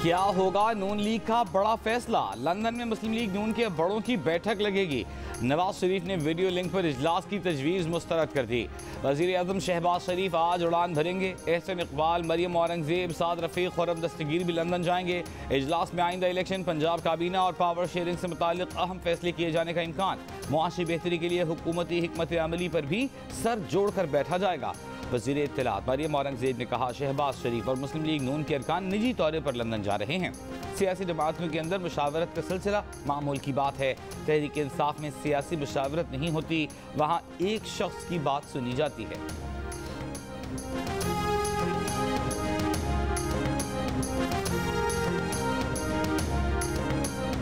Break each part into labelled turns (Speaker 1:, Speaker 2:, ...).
Speaker 1: क्या होगा नून लीग का बड़ा फैसला। लंदन में मुस्लिम लीग नून के बड़ों की बैठक लगेगी। नवाज शरीफ ने वीडियो लिंक पर इजलास की तजवीज़ मुस्तरद कर दी। वज़ीर आज़म शहबाज शरीफ आज उड़ान भरेंगे। एहसन इकबाल, मरियम औरंगजेब, साद रफ़ीक, खुर्रम दस्तगीर भी लंदन जाएंगे। इजलास में आइंदा इलेक्शन, पंजाब काबीना और पावर शेयरिंग से मुताल्लिक़ अहम फैसले किए जाने का इम्कान। मुआशी बेहतरी के लिए हुकूमती हिकमत अमली पर भी सर जोड़ कर बैठा जाएगा। वज़ीर इत्तलात मरियम औरंगजेब ने कहा, शहबाज शरीफ और मुस्लिम लीग नून के अरकान निजी तौर पर लंदन जा रहे हैं। सियासी जमातों के अंदर मुशावरत का सिलसिला मामूल की बात है। तहरीक इंसाफ में सियासी मुशावरत नहीं होती, वहाँ एक शख्स की बात सुनी जाती है।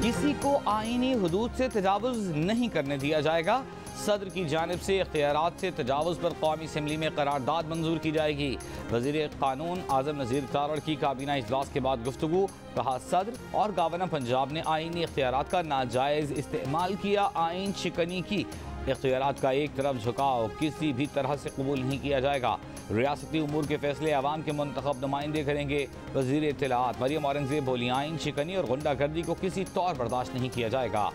Speaker 1: किसी को आईनी हुदूद से तजावुज़ नहीं करने दिया जाएगा। सदर की जानिब से इख्तियारात से तजावुज़ पर कौमी असम्बली में करारदाद मंजूर की जाएगी। वज़ीर कानून आज़म नज़ीर तारड़ की काबीना इजलास के बाद गुफ्तगू। कहा, सदर और गवर्नर पंजाब ने आईनी इख्तियारात का नाजायज़ इस्तेमाल किया। आइन शिकनी की इख्तियारात का एक तरफ झुकाव किसी भी तरह से कबूल नहीं किया जाएगा। रियासती उमूर के फैसले अवाम के मुंतखब नुमाइंदे करेंगे। वज़ीर इत्तलात मरियम औरंगजेब बोली, आइन शिकनी और गुंडागर्दी को किसी तौर बर्दाश्त नहीं किया जाएगा।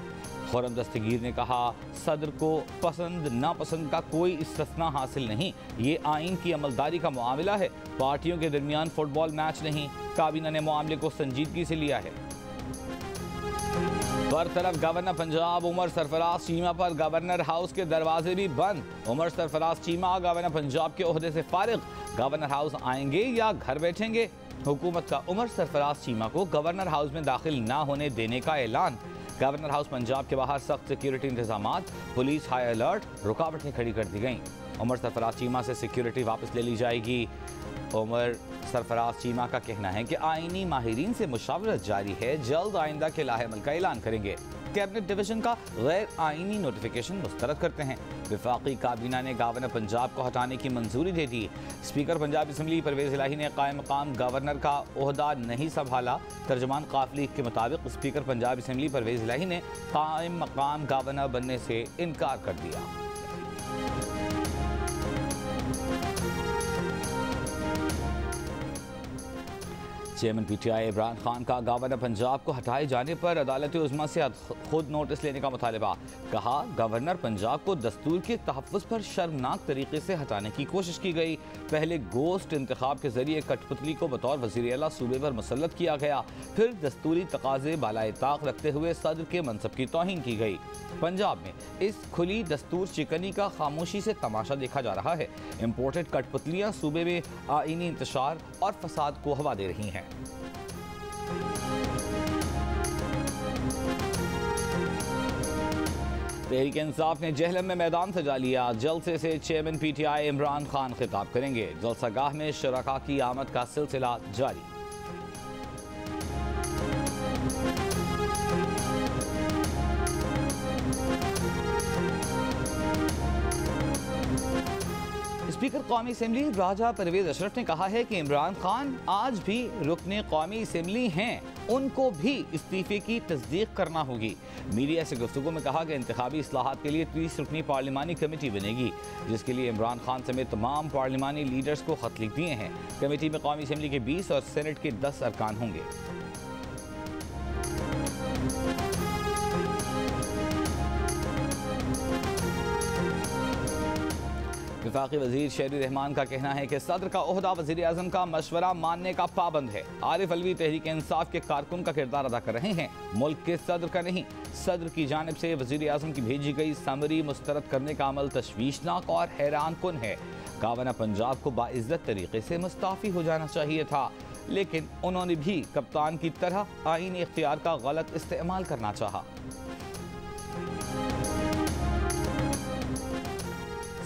Speaker 1: खुर्रम दस्तगीर ने कहा, सदर को पसंद नापसंद का कोई इस्तिस्ना हासिल नहीं। ये आइन की अमलदारी का मामला है, पार्टियों के दरमियान फुटबॉल मैच नहीं। काबीना ने मामले को संजीदगी से लिया है। बरतरफ गवर्नर पंजाब उमर सरफराज चीमा पर गवर्नर हाउस के दरवाजे भी बंद। उमर सरफराज चीमा गवर्नर पंजाब के ओहदे से फारिग। गवर्नर हाउस आएंगे या घर बैठेंगे। हुकूमत का उमर सरफराज चीमा को गवर्नर हाउस में दाखिल ना होने देने का ऐलान। गवर्नर हाउस पंजाब के बाहर सख्त सिक्योरिटी इंतजामात, पुलिस हाई अलर्ट, रुकावटें खड़ी कर दी गईं। उमर सरफराज चीमा से सिक्योरिटी वापस ले ली जाएगी। उमर सरफराज चीमा का कहना है कि आईनी माहिरीन से मुशावरत जारी है, जल्द आइंदा के लाहेमल का ऐलान करेंगे। कैबिनेट डिवीजन का गैर आईनी नोटिफिकेशन मुस्तरद करते हैं। वफाकी काबीना ने गवर्नर पंजाब को हटाने की मंजूरी दे दी। स्पीकर पंजाब असम्बली परवेज़ इलाही ने कायम मकाम गवर्नर का ओहदा नहीं संभाला। तर्जुमान काफली के मुताबिक स्पीकर पंजाब असम्बली परवेज़ इलाही ने कायम मकाम गवर्नर बनने से इनकार कर दिया। चेयरमैन पीटीआई इमरान खान का गवर्नर पंजाब को हटाए जाने पर अदालत उज़्मा से खुद नोटिस लेने का मुतालबा। कहा, गवर्नर पंजाब को दस्तूर के तहफ़्फ़ुज़ पर शर्मनाक तरीके से हटाने की कोशिश की गई। पहले गोश्त इंतखाब के जरिए कठपुतली को बतौर वज़ीर आला सूबे पर मुसल्लत किया गया, फिर दस्तूरी तकाज़े बालाए ताक रखते हुए सदर के मनसब की तौहीन की गई। पंजाब में इस खुली दस्तूर शिकनी का खामोशी से तमाशा देखा जा रहा है। इम्पोर्टेड कठपुतलियाँ सूबे में आईनी इंतशार और फसाद को हवा दे रही हैं। तहरीक इंसाफ ने जहलम में मैदान सजा लिया। जलसे से चेयरमैन पीटीआई इमरान खान खिताब करेंगे। जलसागाह में शुरका की आमद का सिलसिला जारी। स्पीकर कौमी असम्बली राजा परवेज अशरफ ने कहा है कि इमरान खान आज भी रुकने कौमी असम्बली हैं, उनको भी इस्तीफे की तस्दीक करना होगी। मीडिया से गुफ्तगू में कहा कि इंतखाबी इस्लाहात के लिए 30 रुकनी पार्लिमानी कमेटी बनेगी, जिसके लिए इमरान खान समेत तमाम पार्लिमानी लीडर्स को खत लिख दिए हैं। कमेटी में कौमी असम्बली के 20 और सेनेट के 10 अरकान होंगे। वफाकी वज़ीर शहरी रहमान का कहना है कि सदर का ओहदा वज़ीर आज़म का मशवरा मानने का पाबंद है। आरिफ अलवी तहरीक इंसाफ के कारकुन का किरदार अदा कर रहे हैं, मुल्क के सदर का नहीं। सदर की जानिब से वज़ीर आज़म की भेजी गई समरी मुस्तरद करने का अमल तशवीशनाक और हैरान कुन है। गवर्नर पंजाब को बाइज़्ज़त तरीके से मुस्ताफ़ी हो जाना चाहिए था, लेकिन उन्होंने भी कप्तान की तरह आईनी इख्तियार का गलत इस्तेमाल करना चाहा।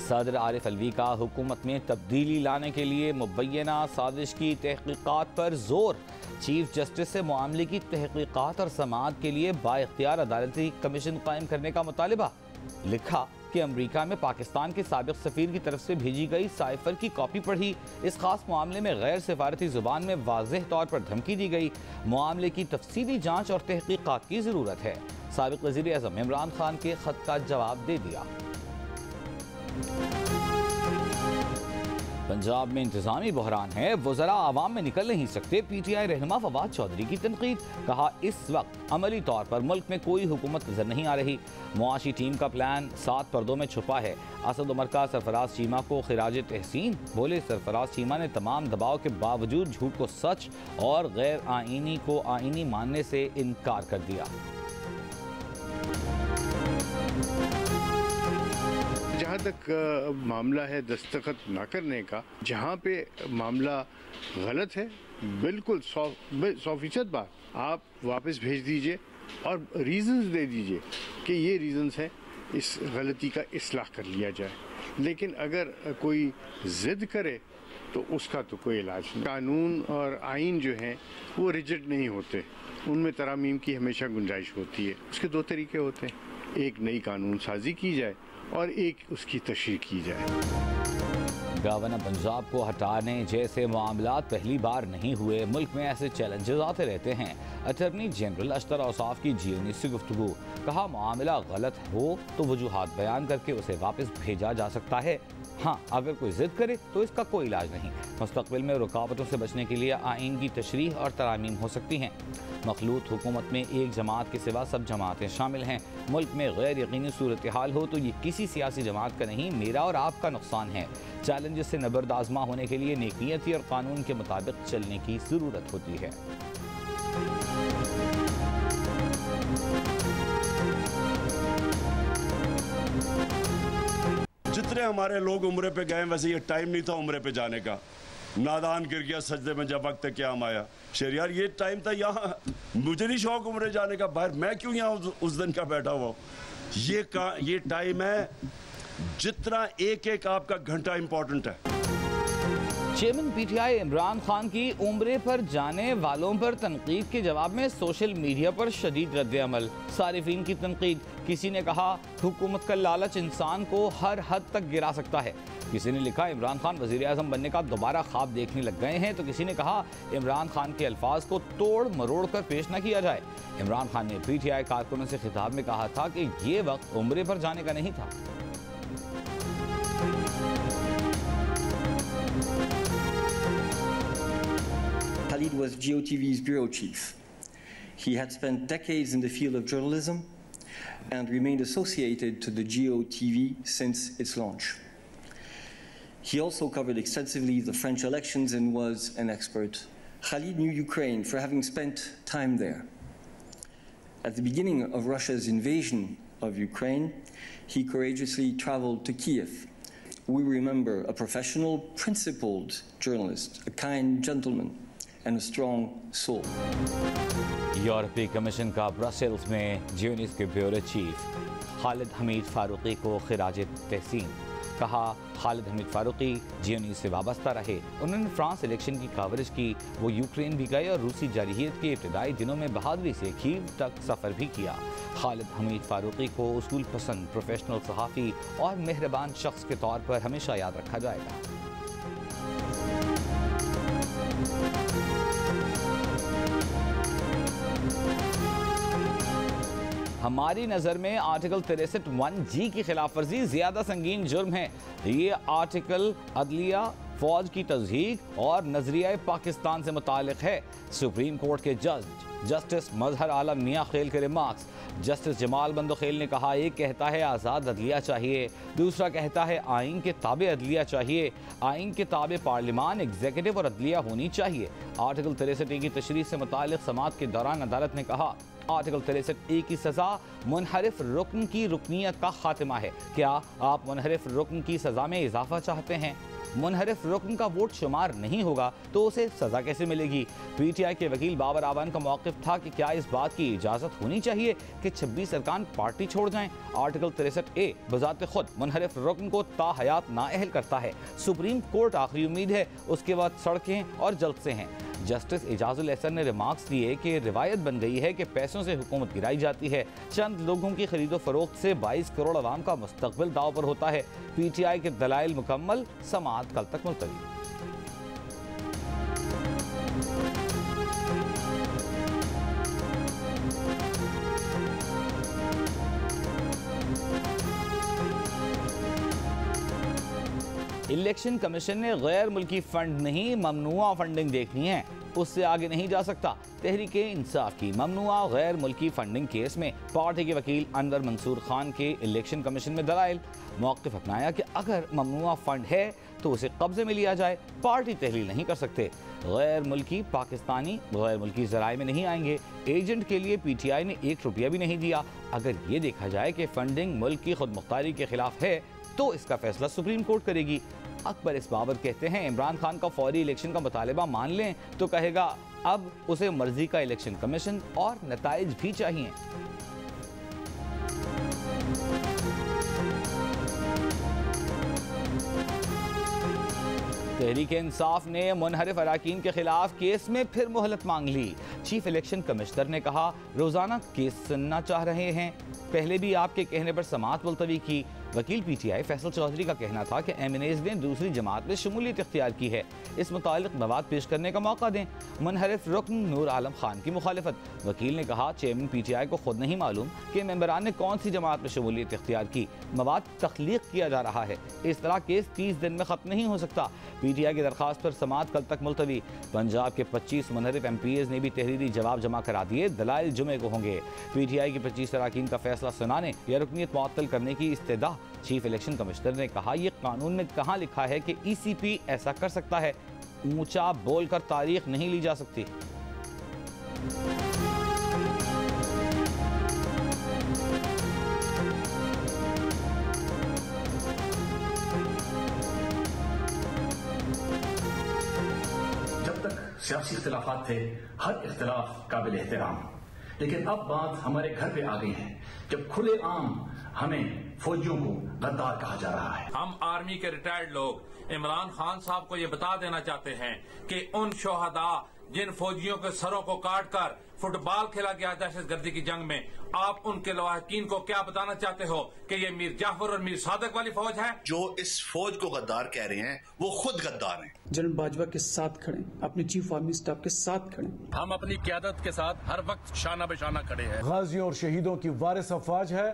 Speaker 1: सदर आरिफ अलवी का हुकूमत में तब्दीली लाने के लिए मुबैना साजिश की तहकीकात पर जोर। चीफ जस्टिस से मामले की तहकीकात और समाअत के लिए बाइख्तियार अदालती कमीशन कायम करने का मुतालिबा। लिखा कि अमरीका में पाकिस्तान के साबिक सफ़ीर की तरफ से भेजी गई साइफर की कॉपी पढ़ी। इस खास मामले में गैर सिफारती ज़ुबान में वाज़ेह तौर पर धमकी दी गई। मामले की तफसीली जाँच और तहकीकात की ज़रूरत है। साबिक वज़ीर आज़म इमरान खान के ख़त का जवाब दे दिया। पंजाब में इंतजामी बहरान है, वज़रा आवाम में निकल नहीं सकते। PTI रहनुमा फवाद चौधरी की तनकीद, कहा इस वक्त अमली तौर पर मुल्क में कोई हुकूमत नजर नहीं आ रही। मुआशी टीम का प्लान 7 पर्दों में छुपा है। असद उमर का सरफराज चीमा को खिराज तहसीन, बोले सरफराज चीमा ने तमाम दबाव के बावजूद झूठ को सच और गैर आईनी को आईनी मानने से इनकार कर दिया।
Speaker 2: जहाँ तक मामला है दस्तखत ना करने का, जहाँ पे मामला गलत है, बिल्कुल 100% बात आप वापस भेज दीजिए और रीजंस दे दीजिए कि ये रीजंस हैं, इस गलती का इस्लाह कर लिया जाए। लेकिन अगर कोई ज़िद करे तो उसका तो कोई इलाज नहीं। कानून और आइन जो हैं वो रिजिड नहीं होते, उनमें तरामीम की हमेशा गुंजाइश होती है। उसके 2 तरीके होते हैं, एक नई कानून साजी की जाए और एक उसकी तशरीह की जाए।
Speaker 1: गवर्नर पंजाब को हटाने जैसे मामलात पहली बार नहीं हुए, मुल्क में ऐसे चैलेंजेस आते रहते हैं। अटॉर्नी जनरल अशतर औसाफ की GNU से गुफ्तगू, कहा मामला गलत हो तो वजूहात बयान करके उसे वापस भेजा जा सकता है। हाँ, अगर कोई जिद करे तो इसका कोई इलाज नहीं। मुस्तकबिल में रुकावटों से बचने के लिए आइन की तशरीह और तरामीम हो सकती हैं। मखलूत हुकूमत में एक जमात के सिवा सब जमातें शामिल हैं। मुल्क में गैर यकीनी सूरत हाल हो तो ये किसी सियासी जमात का नहीं, मेरा और आपका नुकसान है। चैलेंजेस से नबर्द आज़मा होने के लिए नेकियत और कानून के मुताबिक चलने की ज़रूरत होती है।
Speaker 3: जितने हमारे लोग उम्रे पे गए, वैसे ये टाइम नहीं था उम्रे पे जाने का। नादान गिर गया सजदे में जब वक्त क्या आया। शेर यार ये टाइम था, यहाँ मुझे नहीं शौक उम्रे जाने का, बाहर मैं क्यों यहाँ उस दिन का बैठा हुआ। ये टाइम है जितना एक एक आपका घंटा इंपॉर्टेंट है।
Speaker 1: चेयरमैन PTI इमरान खान की उम्रे पर जाने वालों पर तनकीद के जवाब में सोशल मीडिया पर शदीद रद्द-ए-अमल। सारिफीन की तनकीद, किसी ने कहा हुकूमत का लालच इंसान को हर हद तक गिरा सकता है। किसी ने लिखा इमरान खान वज़ीर आज़म बनने का दोबारा ख्वाब देखने लग गए हैं। तो किसी ने कहा इमरान खान के अल्फाज को तोड़ मरोड़ कर पेश न किया जाए। इमरान खान ने PTI कारकुनों से खिताब में कहा था कि ये वक्त उम्रे पर जाने का नहीं था।
Speaker 4: Khalid was GOTV's bureau chief. He had spent decades in the field of journalism and remained associated to the GOTV since its launch. He also covered extensively the French elections and was an expert. Khalid knew Ukraine for having spent time there. At the beginning of Russia's invasion of Ukraine, he courageously traveled to Kiev. We remember a professional, principled journalist, a kind gentleman, and a strong soul.
Speaker 1: यूरोपीय commission का Brussels में GNU के bureau chief Khalid Hamid Farooqui को खिराज तहसीन, कहा Khalid Hamid Farooqui GNU से वाबस्ता रहे। उन्होंने फ्रांस इलेक्शन की कवरेज की, वो यूक्रेन भी गए और रूसी जारहियत के इब्तदाई दिनों में बहादुरी से कीव तक सफ़र भी किया। खालिद हमीद फारूकी को उसूल पसंद, प्रोफेशनल सहाफ़ी और मेहरबान शख्स के तौर पर हमेशा याद रखा जाएगा। हमारी नज़र में आर्टिकल 63(1)G की खिलाफ वर्जी ज़्यादा संगीन जुर्म है। ये आर्टिकल अदलिया, फौज की तज़हीक और नजरिया पाकिस्तान से मुतालिक है। सुप्रीम कोर्ट के जज जस्टिस मजहर आलम मियाँ खेल के रिमार्क्स, जस्टिस जमाल बंदोखेल ने कहा एक कहता है आज़ाद अदलिया चाहिए, दूसरा कहता है आइन के ताबे अदलिया चाहिए। आइन के ताबे पार्लिमान, एग्जीक्यूटिव और अदलिया होनी चाहिए। आर्टिकल 63A की तशरीह से मुतालिक समाअत के दौरान अदालत ने कहा आर्टिकल 63A की सज़ा मुनहरिफ रुकन की रुकनीत का खात्मा है। क्या आप मुनहरिफ रुकन की सज़ा में इजाफा चाहते हैं? मुनहरिफ रुकन का वोट शुमार नहीं होगा तो उसे सज़ा कैसे मिलेगी? PTI के वकील बाबर आवान का मौक़िफ़ था कि क्या इस बात की इजाज़त होनी चाहिए कि 26 अरकान पार्टी छोड़ जाएं? आर्टिकल 63A बज़ात खुद मुनहरिफ रुकन को ताहयात नाअहल करता है। सुप्रीम कोर्ट आखिरी उम्मीद है, उसके बाद सड़कें और जल्द से हैं। जस्टिस एजाजुल एहसन ने रिमार्क्स दिए कि रिवायत बन गई है कि पैसों से हुकूमत गिराई जाती है। चंद लोगों की खरीदो फरोख्त से 22 करोड़ आवाम का मुस्तकबिल दाव पर होता है। PTI के दलाइल मुकम्मल, समाअत कल तक मुलतवी। इलेक्शन कमीशन ने गैर मुल्की फंड नहीं ममनुआ फंडिंग देखनी है, उससे आगे नहीं जा सकता। तहरीके इंसाफ की ममनुआ गैर मुल्की फंडिंग केस में पार्टी के वकील अनवर मंसूर खान के इलेक्शन कमीशन में दलाइल। मौक़िफ़ अपनाया कि अगर ममनुआ फंड है तो उसे कब्जे में लिया जाए, पार्टी तहलील नहीं कर सकते। गैर मुल्की पाकिस्तानी गैर मुल्की ज़राए में नहीं आएंगे। एजेंट के लिए PTI ने 1 रुपया भी नहीं दिया। अगर ये देखा जाए कि फंडिंग मुल्क की खुद मुख्तारी के खिलाफ है तो इसका फैसला सुप्रीम कोर्ट करेगी। अकबर इस बाबत कहते हैं इमरान खान का फौरी इलेक्शन का मुतालबा मान लें तो कहेगा अब उसे मर्जी का इलेक्शन कमीशन और नताइज भी चाहिए। तहरीक इंसाफ ने मुनहरिफ अराकीन के खिलाफ केस में फिर मोहलत मांग ली। चीफ इलेक्शन कमिश्नर ने कहा रोजाना केस सुनना चाह रहे हैं, पहले भी आपके कहने पर समाअत मुलतवी की। वकील PTI फैसल चौधरी का कहना था कि MNAs ने दूसरी जमात में शमूलियत इख्तियार की है, इस मुतालिक मवाद पेश करने का मौका दें। मुनहरिफ रुकन नूर आलम खान की मुखालिफत। वकील ने कहा चेयरमैन PTI को खुद नहीं मालूम कि मेंबरान ने कौन सी जमात में शमूलियत इख्तियार की, मवाद तख्लीक किया जा रहा है। इस तरह केस 30 दिन में ख़त्म नहीं हो सकता। PTI की दरख्वास्त पर समाअत कल तक मुलतवी। पंजाब के 25 मुनहरिफ MPs ने भी तहरीरी जवाब जमा करा दिए, दलाइल जुमे को होंगे। PTI के 25 अरकान का फैसला सुनाने या रुकनीत मुअत्तल करने की इस्तेदा। चीफ इलेक्शन कमिश्नर ने कहा यह कानून में कहाँ लिखा है कि ECP ऐसा कर सकता है, ऊंचा बोलकर तारीख नहीं ली जा सकती।
Speaker 5: जब तक सियासी इख्तिलाफात थे हर इख्तिलाफ काबिल एहतराम, लेकिन अब बात हमारे घर पे आ गई है जब खुलेआम हमें फौजियों को गद्दार कहा जा रहा है।
Speaker 6: हम आर्मी के रिटायर्ड लोग इमरान खान साहब को ये बता देना चाहते हैं कि उन शोहदा जिन फौजियों के सरों को काटकर फुटबॉल खेला गया दहशतगर्दी की जंग में, आप उनके लवाहकीन को क्या बताना चाहते हो कि ये मीर जाफर और मीर सादक वाली फौज है?
Speaker 7: जो इस फौज को गद्दार कह रहे हैं वो खुद गद्दार हैं।
Speaker 8: जनरल बाजवा के साथ खड़े, अपने चीफ आर्मी स्टाफ के साथ खड़े।
Speaker 6: हम अपनी क़यादत के साथ हर वक्त शाना बेशाना खड़े हैं।
Speaker 9: गाजियों और शहीदों की वारिस अफवाज है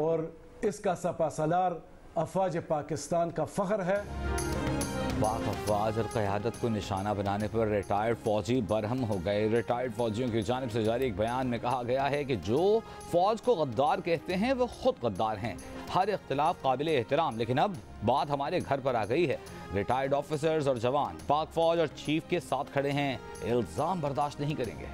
Speaker 9: और इसका सपा सलार अफवाज पाकिस्तान का फख्र है।
Speaker 1: पाक अफवाज और क़यादत को निशाना बनाने पर रिटायर्ड फौजी बरहम हो गए। रिटायर्ड फौजियों की जानिब से जारी एक बयान में कहा गया है कि जो फौज को गद्दार कहते हैं वो खुद गद्दार हैं। हर इख्तिलाफ काबिल एहतराम, लेकिन अब बात हमारे घर पर आ गई है। रिटायर्ड ऑफिसर्स और जवान पाक फौज और चीफ के साथ खड़े हैं, इल्ज़ाम बर्दाश्त नहीं करेंगे।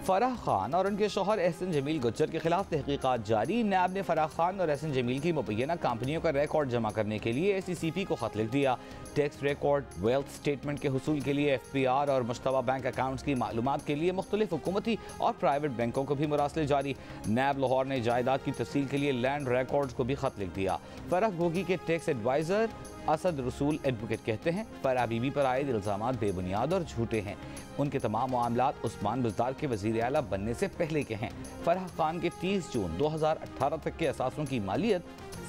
Speaker 1: फराह खान और उनके शौहर एहसन जमील गुज्जर के खिलाफ तहकीकात जारी। नैब ने फराह खान और एहसन जमील की मुबैना कंपनियों का रिकॉर्ड जमा करने के लिए SECP को खत लिख दिया। टैक्स रिकॉर्ड, वेल्थ स्टेटमेंट के हुसूल के लिए FPR और मुश्तबा बैंक अकाउंट्स की मालूमात के लिए मुख्तलिफ हुकूमती और प्राइवेट बैंकों को भी मुरासले जारी। नैब लाहौर ने जायदाद की तफसील के लिए लैंड रिकॉर्ड्स को भी खत लिख दिया। फराह गोगी के टैक्स एडवाइज़र असद रसूल एडवोकेट कहते हैं फराह बीबी पर आए इल्ज़ामात बेबुनियाद और झूठे हैं। उनके तमाम मामलात उस्मान बुज़दार के वज़ीर आला बनने से पहले के हैं। फराह खान के 30 जून 2018 तक के असासों की मालियत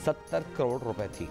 Speaker 1: 70 करोड़ रुपए थी।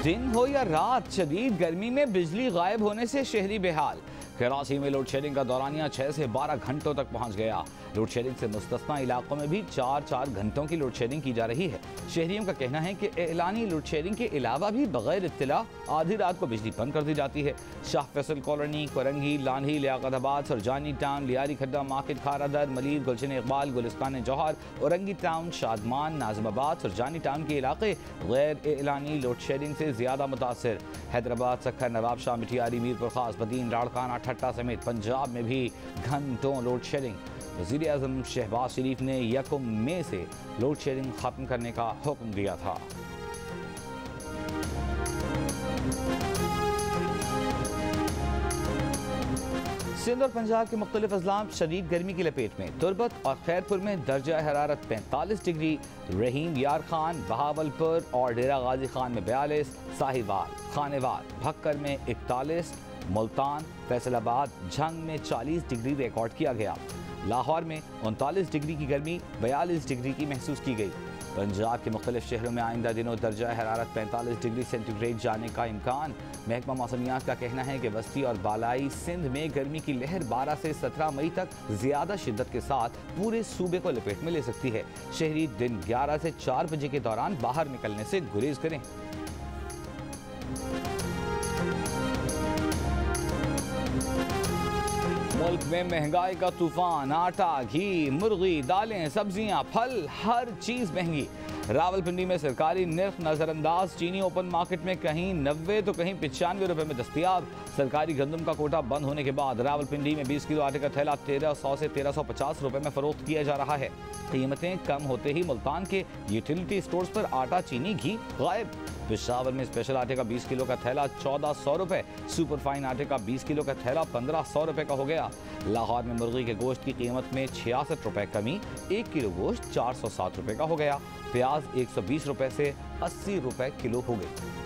Speaker 1: दिन हो या रात, शदीद गर्मी में बिजली गायब होने से शहरी बेहाल। कराची में लोड शेडिंग का दौरानिया 6 से 12 घंटों तक पहुंच गया। लोड शेडिंग से मुस्तस्ना इलाकों में भी 4-4 घंटों की लोड शेडिंग की जा रही है। शहरियों का कहना है कि एलानी लोड शेडिंग के अलावा भी बगैर इत्तला आधी रात को बिजली बंद कर दी जाती है। शाह फैसल कॉलोनी, कोरंगी, लानही, लियाकताबाद, सरजानी टाउन, लियारी खड्डा मार्केट, खारादर, मलीर, गुलशन इकबाल, गुलिस्तान जौहर, औरंगी टाउन, शादमान, नाज़िमाबाद, सरजानी टाउन के इलाके गैर एलानी लोड शेडिंग से ज़्यादा मुतासर। हैदराबाद, सक्खर, नवाब शाह, मिठियारी, मीरपुर खास, बदीन, लाड़काना, ठट्टा समेत पंजाब में भी घंटों लोड शेडिंग। वज़ीर आज़म शहबाज शरीफ ने 1 मई से लोड शेडिंग ख़त्म करने का हुक्म दिया था। सिंध और पंजाब के मुख्तलिफ अजलाम शदीद गर्मी की लपेट में। तुरबत और खैरपुर में दर्जा हरारत 45 डिग्री, रहीम यार खान, बहावलपुर और डेरा गाजी खान में 42, साहिवाल, खानेवाल, भक्कर में 41, मुल्तान, फैसलाबाद, झंग में 40 डिग्री रिकॉर्ड किया गया। लाहौर में 39 डिग्री की गर्मी 42 डिग्री की महसूस की गई। पंजाब के मुख्तलिफ शहरों में आइंदा दिनों दर्जा हरारत 45 डिग्री सेंटीग्रेड जाने का इम्कान। महकमा मौसमियात का कहना है कि वस्ती और बालाई सिंध में गर्मी की लहर 12 से 17 मई तक ज्यादा शिद्दत के साथ पूरे सूबे को लपेट में ले सकती है। शहरी दिन 11 से 4 बजे के दौरान बाहर निकलने से गुरेज करें। मुल्क में महंगाई का तूफान। आटा, घी, मुर्गी, दालें, सब्जियां, फल, हर चीज महंगी। रावलपिंडी में सरकारी निर्ख नजरअंदाज। चीनी ओपन मार्केट में कहीं 90 तो कहीं 95 रुपए में दस्तयाब। सरकारी गंदम का कोटा बंद होने के बाद रावलपिंडी में 20 किलो आटे का थैला 1300 से 1350 रुपए में फरोख्त किया जा रहा है। कीमतें कम होते ही मुल्तान के यूटिलिटी स्टोर्स पर आटा, चीनी, घी गायब। पेशावर में स्पेशल आटे का 20 किलो का थैला 1400 रुपए। सुपर फाइन आटे का 20 किलो का थैला 1500 रुपए का हो गया। लाहौर में मुर्गी के गोश्त की कीमत में 66 रुपए कमी, 1 किलो गोश्त 407 रुपए का हो गया। प्याज 120 रुपए से 80 रुपए किलो हो गई।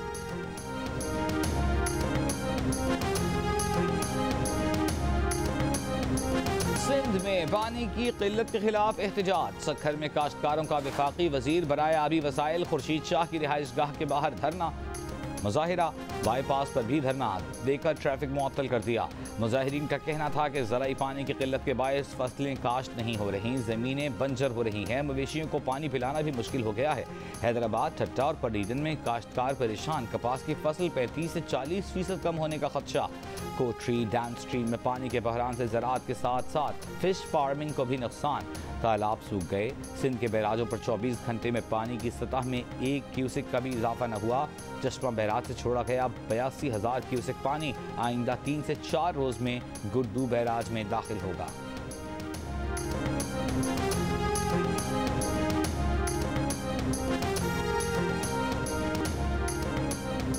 Speaker 1: सिंध में पानी की किल्लत के खिलाफ एहतजाज। सखर में काश्तकारों का वफाकी वजीर बराए आबी वसाइल खुर्शीद शाह की रिहाइश गाह के बाहर धरना। मुजाहिरा, बाईपास पर भी धरना देकर ट्रैफिक मुअत्तल कर दिया। मुजाहिरीन का कहना था कि ज़राई पानी की किल्लत के बायस फसलें काश्त नहीं हो रही, ज़मीनें बंजर हो रही हैं, मवेशियों को पानी पिलाना भी मुश्किल हो गया है। हैदराबाद, ठट्टा और पडीदन में काश्तकार परेशान। कपास की फसल 35 से 40% कम होने का खदशा। कोटरी डैम स्ट्रीम में पानी के बहरान से ज़राअत के साथ साथ फिश फार्मिंग को भी नुकसान। तालाब सूख गए। सिंध के बैराजों पर 24 घंटे में पानी की सतह में 1 क्यूसेक का भी इजाफा न हुआ। चश्मा बैराज से छोड़ा गया 82,000 क्यूसेक पानी आइंदा 3 से 4 रोज में गुड्डू बैराज में दाखिल होगा।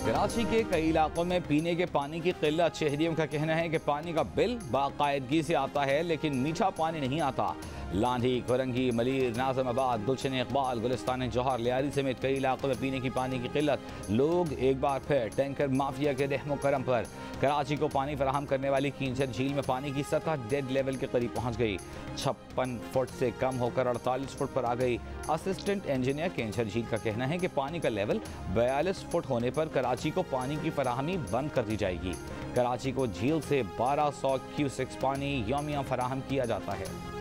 Speaker 1: कराची के कई इलाकों में पीने के पानी की किल्लत। शहरियों का कहना है कि पानी का बिल बाकायदगी से आता है लेकिन मीठा पानी नहीं आता। लांधी, कोरंगी, मलीर, नाज़िमाबाद, गुलशन इकबाल, गुलिस्तान जौहर, लियारी समेत कई इलाकों में पीने की पानी की किल्लत। लोग एक बार फिर टैंकर माफिया के रहमो करम पर। कराची को पानी फराहम करने वाली कींचर झील में पानी की सतह डेड लेवल के करीब पहुंच गई। 56 फुट से कम होकर 48 फुट पर आ गई। असिस्टेंट इंजीनियर कींचर झील का कहना है कि पानी का लेवल 42 फुट होने पर कराची को पानी की फराहमी बंद कर दी जाएगी। कराची को झील से 1200 क्यूसेक्स पानी यौमिया फराहम किया जाता है।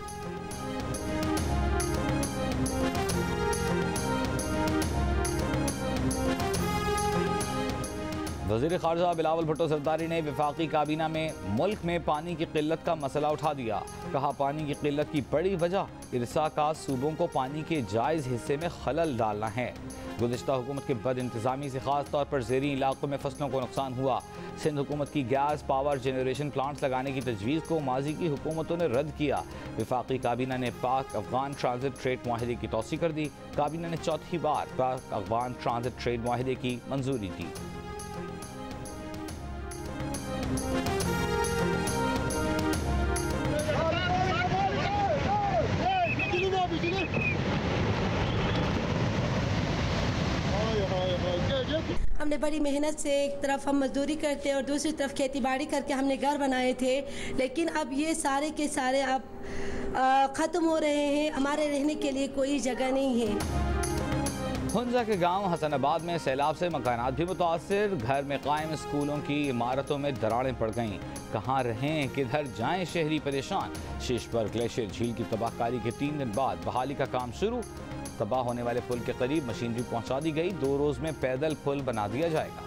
Speaker 1: वज़ीर ख़ारजा बिलावल भुट्टो ज़रदारी ने वफाकी काबीना में मुल्क में पानी की किल्लत का मसला उठा दिया। कहा, पानी की किल्लत की बड़ी वजह इरसा का सूबों को पानी के जायज़ हिस्से में खलल डालना है। गुज़िश्ता हुकूमत के बद इंतज़ामी से ख़ास तौर पर ज़ेरी इलाकों में फसलों को नुकसान हुआ। सिंध हुकूमत की गैस पावर जनरेशन प्लांट्स लगाने की तजवीज़ को माजी की हुकूमतों ने रद्द किया। वफाकी काबीना ने पाक अफगान ट्रांजिट ट्रेड माहिदे की तौसीक़ कर दी। काबीना ने चौथी बार पाक अफगान ट्रांजिट ट्रेड माहिदे की मंजूरी दी।
Speaker 10: हमने बड़ी मेहनत से एक तरफ हम मजदूरी करते और दूसरी तरफ खेती बाड़ी करके हमने घर बनाए थे, लेकिन अब ये सारे के सारे अब ख़त्म हो रहे हैं। हमारे रहने के लिए कोई जगह नहीं है।
Speaker 1: हुंजा के गांव हसनाबाद में सैलाब से मकानात भी मुतासिर। घर में कायम स्कूलों की इमारतों में दरारें पड़ गईं। कहाँ रहें, किधर जाएं, शहरी परेशान। शीशपर ग्लेशियर झील की तबाहकारी के 3 दिन बाद बहाली का काम शुरू। तबाह होने वाले पुल के करीब मशीनरी पहुंचा दी गई। 2 रोज में पैदल पुल बना दिया जाएगा।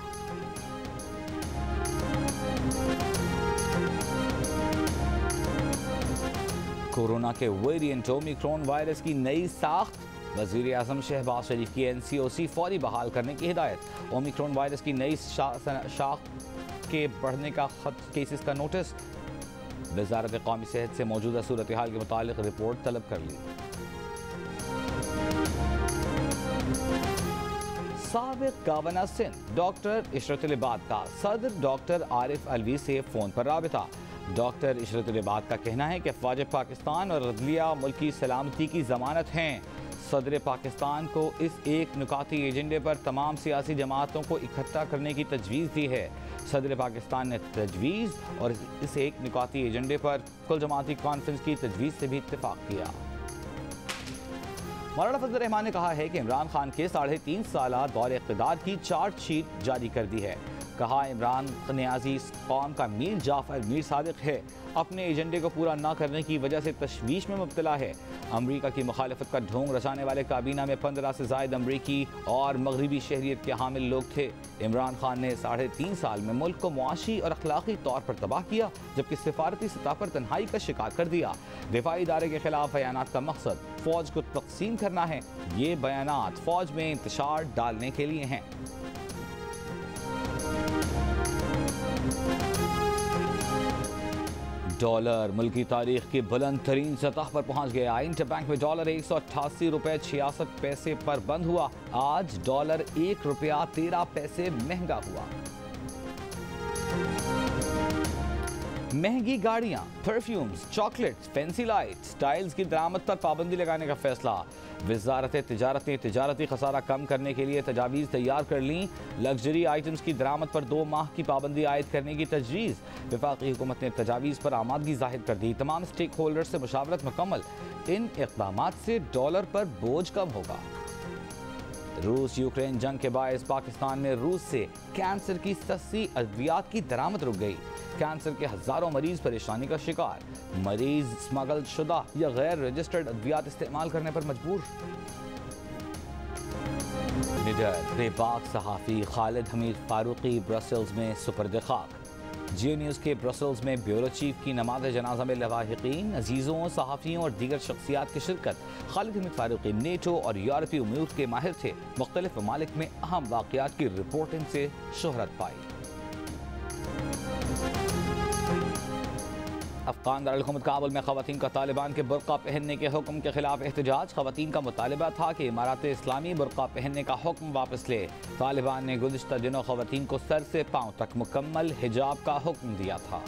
Speaker 1: कोरोना के वेरिएंट ओमिक्रॉन वायरस की नई साख्त। वज़ीर आज़म शहबाज शरीफ की NCOC फौरी बहाल करने की हिदायत। ओमिक्रॉन वायरस की नई शाख के बढ़ने का केसेस का नोटिस। वज़ारत क़ौमी सेहत से मौजूदा सूरत हाल के मुतालिक रिपोर्ट तलब कर ली। साबिक़ गवर्नर सिंध डॉक्टर इशरतुल इबाद का सदर डॉक्टर आरिफ अलवी से फ़ोन पर राबिता। डॉक्टर इशरतुल इबाद का कहना है कि फ़ौज पाकिस्तान और अदलिया मुल्क की सलामती की ज़मानत हैं। सदर पाकिस्तान को इस एक नुकाती एजेंडे पर तमाम सियासी जमातों को इकट्ठा करने की तजवीज़ दी है। सदर पाकिस्तान ने तजवीज़ और इस एक नुकाती एजेंडे पर कुल जमाती कॉन्फ्रेंस की तजवीज़ से भी इत्तेफाक किया। मौलाना फजल रहमान ने कहा है कि इमरान खान के 3.5 साला दौर इक़्तिदार की चार्जशीट जारी कर दी है। कहा इमरान नियाज़ी कौम का मीर जाफर मीर सादिक है, अपने एजेंडे को पूरा न करने की वजह से तशवीश में मुब्तला है। अमरीका की मुखालफत का ढोंग रचाने वाले काबीना में 15 से ज़ायद अमरीकी और मगरबी शहरियत के हामिल लोग थे। इमरान खान ने 3.5 साल में मुल्क को मुआशी और अखलाकी तौर पर तबाह किया, जबकि सिफारती सतह पर तन्हाई का शिकार कर दिया। दिफाई इदारे के खिलाफ बयानात का मकसद फौज को तकसीम करना है। ये बयानात फौज में इंतशार डालने के लिए हैं। डॉलर मुल्की तारीख की बुलंद तरीन सतह पर पहुंच गया। इंटरबैंक में डॉलर 188 रुपये 66 पैसे पर बंद हुआ। आज डॉलर 1 रुपया 13 पैसे महंगा हुआ। महंगी गाड़ियां, perfumes, chocolates, fancy lights, tiles की दरामद पर पाबंदी लगाने का फैसला। वजारत तिजारत ने तिजारती खसारा कम करने के लिए तजावीज़ तैयार कर ली। लग्जरी आइटम्स की दरामद पर 2 माह की पाबंदी आयद करने की तजवीज़। वफाकी हुकूमत ने तजावीज़ पर आमादगी जाहिर कर दी। तमाम स्टेक होल्डर्स से मुशावरत मुकम्मल। इन इक़दामात से डॉलर पर बोझ कम होगा। रूस यूक्रेन जंग के बायस पाकिस्तान में रूस से कैंसर की सस्ती अद्वियात की दरामद रुक गई। कैंसर के हजारों मरीज परेशानी का शिकार। मरीज स्मगल शुदा या गैर रजिस्टर्ड अद्वियात इस्तेमाल करने पर मजबूर। निडर बेबाक सहाफ़ी खालिद हमीद फारूकी ब्रसल्स में सुपर्द खाक। जियो न्यूज़ के ब्रसल्स में ब्यूरो चीफ की नमाज जनाजा में लवाहिकीन, अजीज़ों, सहाफ़ियों और दीगर शख्सियात की शिरकत। खालिद हमीद फारूकी नेटो और यूरोपीय उमूर के माहिर थे। मुख्तलिफ ममालिक में अहम वाक़यात की रिपोर्टिंग से शोहरत पाई। अफगान दारुल-हुकूमत काबुल में ख़वातीन का तालिबान के बुर्का पहनने के हुक्म के खिलाफ एहतजाज। ख़वातीन का मुतालिबा था कि इमारात इस्लामी बुर्का पहनने का हुक्म वापस ले। तालिबान ने गुज़िश्ता दिनों ख़वातीन को सर से पाँव तक मुकम्मल हिजाब का हुक्म दिया था।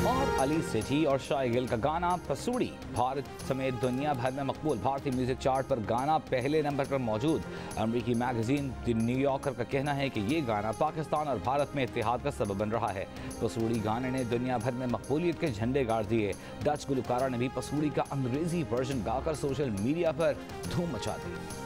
Speaker 1: और अली सेठी और शाह गिल का गाना पसूड़ी भारत समेत दुनिया भर में मकबूल। भारतीय म्यूजिक चार्ट पर गाना पहले नंबर पर मौजूद। अमेरिकी मैगजीन द न्यूयॉर्कर का कहना है कि ये गाना पाकिस्तान और भारत में इत्तेहाद का सबब बन रहा है। पसूड़ी गाने ने दुनिया भर में मकबूलियत के झंडे गाड़ दिए। डच गुलकारा ने भी पसूड़ी का अंग्रेजी वर्जन गाकर सोशल मीडिया पर धूम मचा दी।